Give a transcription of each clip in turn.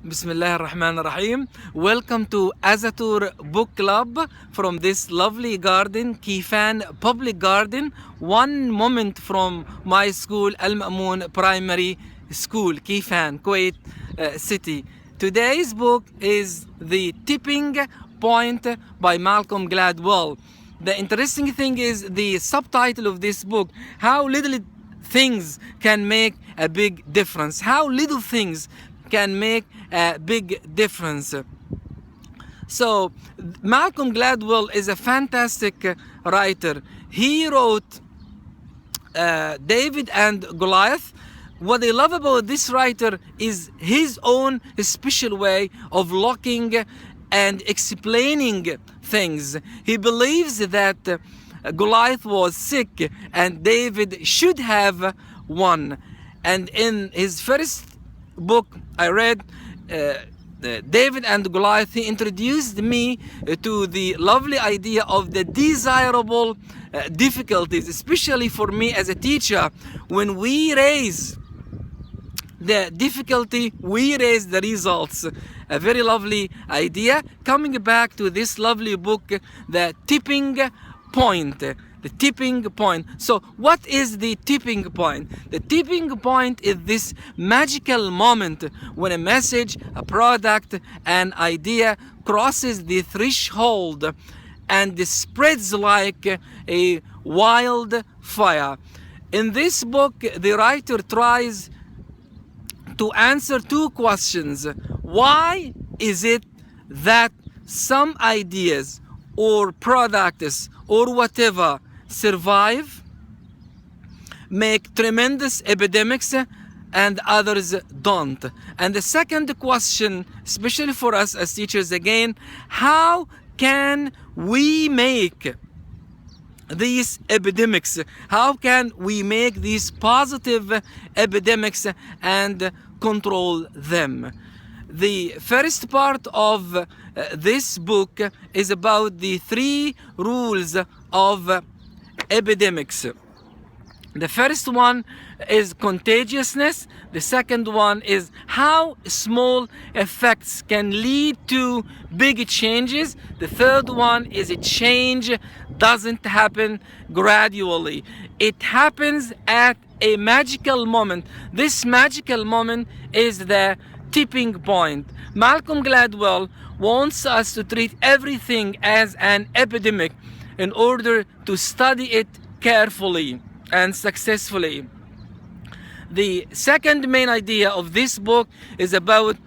Bismillah ar-Rahman ar-Rahim. Welcome to Azatur Book Club from this lovely garden, Kifan Public Garden, 1 moment from my school, Al Ma'moon Primary School, Kifan, Kuwait City. Today's book is The Tipping Point by Malcolm Gladwell. The interesting thing is the subtitle of this book, How Little Things Can Make a Big Difference. How little things can make a big difference. So Malcolm Gladwell is a fantastic writer. He wrote David and Goliath. What I love about this writer is his own special way of looking and explaining things. He believes that Goliath was sick and David should have won. And in his first book I read, David and Goliath, he introduced me to the lovely idea of the desirable difficulties, especially for me as a teacher. When we raise the difficulty, we raise the results. A very lovely idea. Coming back to this lovely book, The Tipping Point. The tipping point. So what is the tipping point? The tipping point is this magical moment when a message, a product, an idea crosses the threshold and spreads like a wildfire. In this book, the writer tries to answer 2 questions. Why is it that some ideas or products or whatever survive, make tremendous epidemics, and others don't? And the second question, especially for us as teachers again, how can we make these epidemics, how can we make these positive epidemics and control them? The first part of this book is about the 3 rules of epidemics. The first one is contagiousness. The second one is how small effects can lead to big changes. The third one is a change doesn't happen gradually. It happens at a magical moment. This magical moment is the tipping point. Malcolm Gladwell wants us to treat everything as an epidemic in order to study it carefully and successfully. The second main idea of this book is about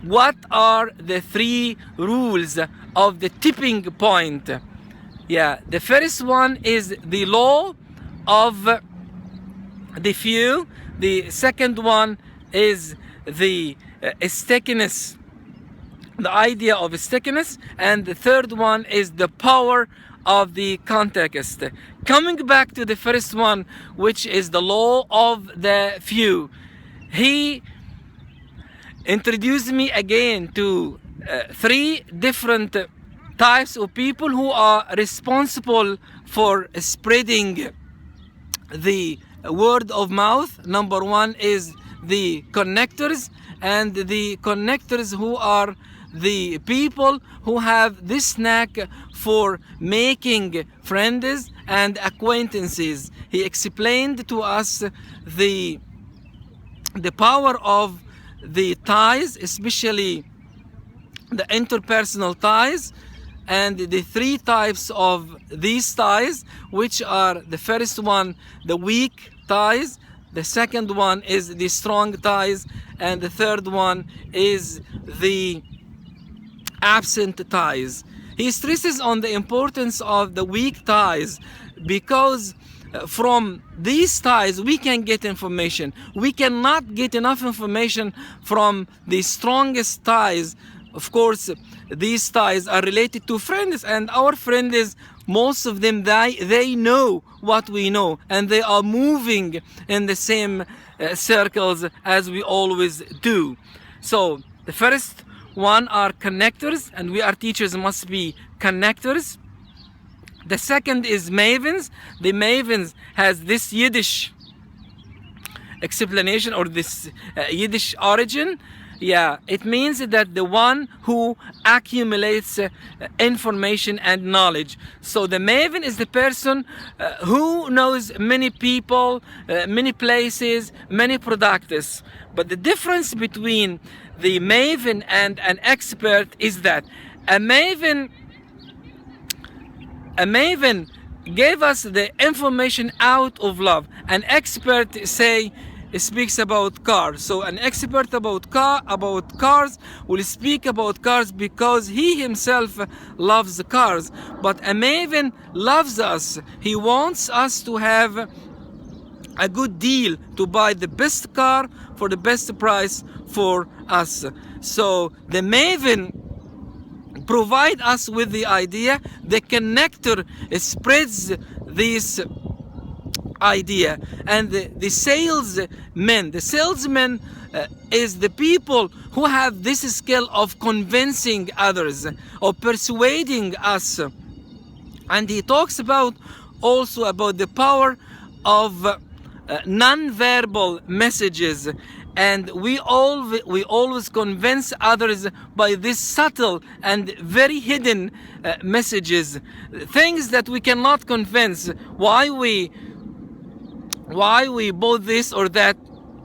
what are the 3 rules of the tipping point. The first one is the law of the few. The second one is the stickiness, the idea of stickiness, and the third one is the power of the context. Coming back to the first one, which is the law of the few, he introduced me again to 3 different types of people who are responsible for spreading the word of mouth. Number 1 is the connectors, and the connectors who are the people who have this knack for making friends and acquaintances. He explained to us the power of the ties, especially the interpersonal ties, and the 3 types of these ties, which are: the first one, the weak ties; the second one is the strong ties; and the third one is the absent ties. He stresses on the importance of the weak ties because from these ties we can get information. We cannot get enough information from the strongest ties. Of course, these ties are related to friends, and our friends, most of them, they know what we know, and they are moving in the same circles as we always do. So the first one are connectors, and we, our teachers, must be connectors. The second is mavens. The mavens has this Yiddish explanation, or this Yiddish origin. Yeah, it means that the one who accumulates information and knowledge. So the maven is the person who knows many people, many places, many products. But the difference between the maven and an expert is that a maven gave us the information out of love. An expert speaks about cars. So an expert about cars will speak about cars because he himself loves cars. But a maven loves us. He wants us to have a good deal, to buy the best car for the best price for us. So the maven provide us with the idea. The connector spreads this idea, and the salesman is the people who have this skill of convincing others, of persuading us. And he talks about also about the power of non-verbal messages, and we always convince others by these subtle and very hidden messages, things that we cannot convince. Why we bought this or that,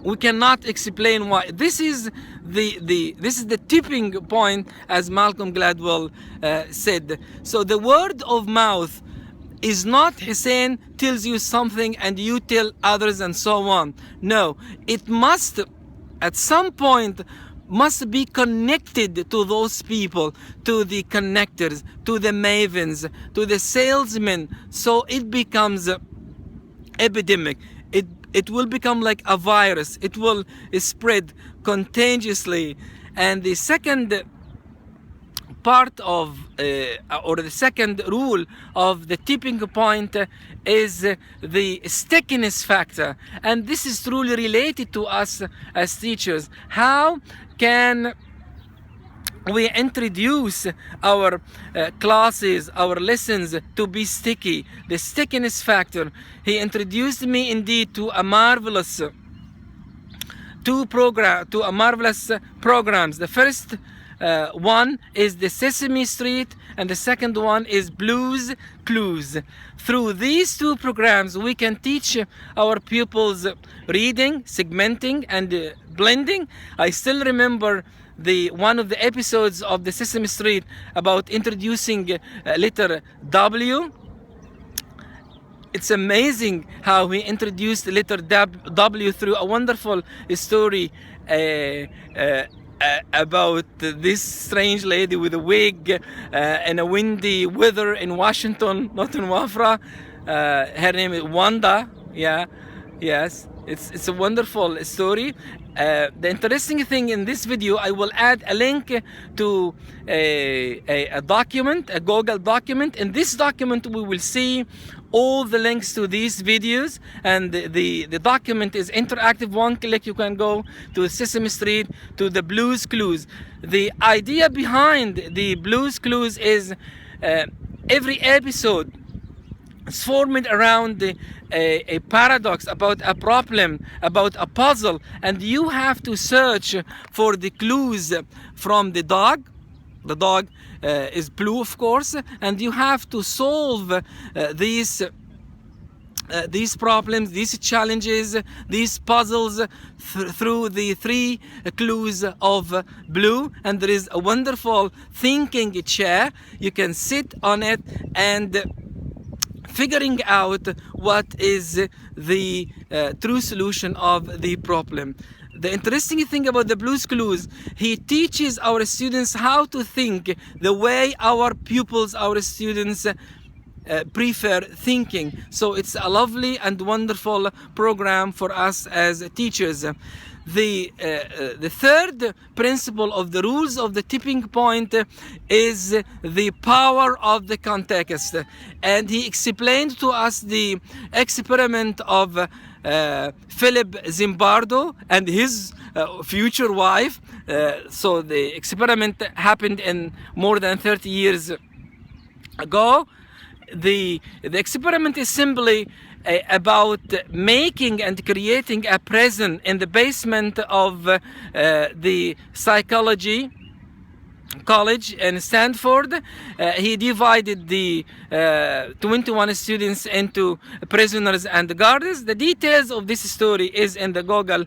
we cannot explain why. This is the tipping point, as Malcolm Gladwell said. So the word of mouth is not Hussein tells you something and you tell others and so on. No, it must at some point must be connected to those people, to the connectors, to the mavens, to the salesmen. So it becomes epidemic. It will become like a virus. It will spread contagiously. And the second part of or the second rule of the tipping point is the stickiness factor, and this is truly related to us as teachers. How can we introduce our classes, our lessons to be sticky? The stickiness factor. He introduced me indeed to a marvelous programs. The first one is the Sesame Street, and the second one is Blues Clues. Through these two programs, we can teach our pupils reading, segmenting, and blending. I still remember one of the episodes of the Sesame Street about introducing letter W. It's amazing how we introduced the letter W through a wonderful story about this strange lady with a wig and a windy weather in Washington, not in Wafra. Her name is Wanda. Yeah, yes, it's a wonderful story. The interesting thing in this video, I will add a link to a document, a Google document. In this document, we will see all the links to these videos, and the document is interactive. One click, you can go to Sesame Street, to the Blues Clues. The idea behind the Blues Clues is every episode is formed around a paradox, about a problem, about a puzzle, and you have to search for the clues from the dog. The dog is blue, of course, and you have to solve these problems, these challenges, these puzzles through the three clues of blue. And there is a wonderful thinking chair. You can sit on it and figuring out what is the true solution of the problem. The interesting thing about the Blues Clues, he teaches our students how to think the way our pupils, our students prefer thinking. So it's a lovely and wonderful program for us as teachers. The third principle of the rules of the tipping point is the power of the context. And he explained to us the experiment of Philip Zimbardo and his future wife. So the experiment happened in more than 30 years ago. The experiment is simply about making and creating a prison in the basement of the psychology college in Stanford. He divided the 21 students into prisoners and guards. The details of this story is in the Google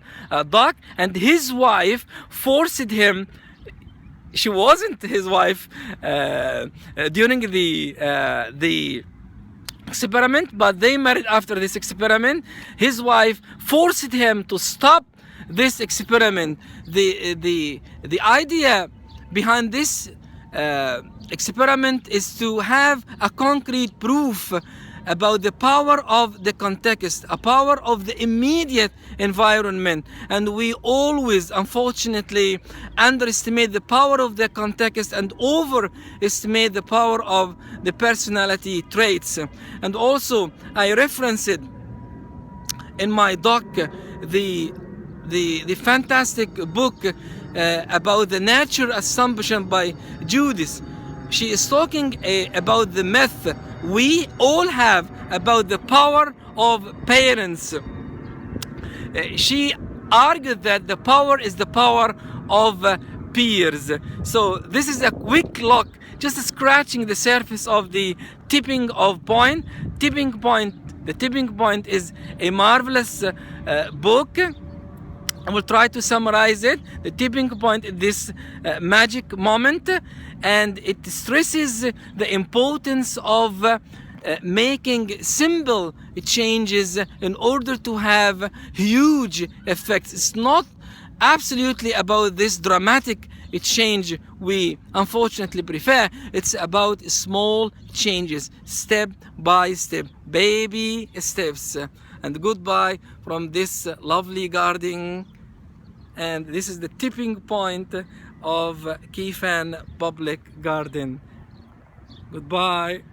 Doc, and his wife forced him. She wasn't his wife during the experiment, but they married after this experiment. His wife forced him to stop this experiment. The idea behind this experiment is to have a concrete proof about the power of the context, a power of the immediate environment. And we always, unfortunately, underestimate the power of the context and overestimate the power of the personality traits. And also, I referenced it in my doc, the fantastic book about the nature assumption by Judith. She is talking about the myth we all have about the power of parents. She argued that the power is the power of peers. So this is a quick look, just scratching the surface of the tipping point. The Tipping Point is a marvelous book. I will try to summarize it. The tipping point is this magic moment, and it stresses the importance of making simple changes in order to have huge effects. It's not absolutely about this dramatic change we unfortunately prefer. It's about small changes, step by step, baby steps. And goodbye from this lovely garden. And this is the tipping point of Kifan Public Garden. Goodbye.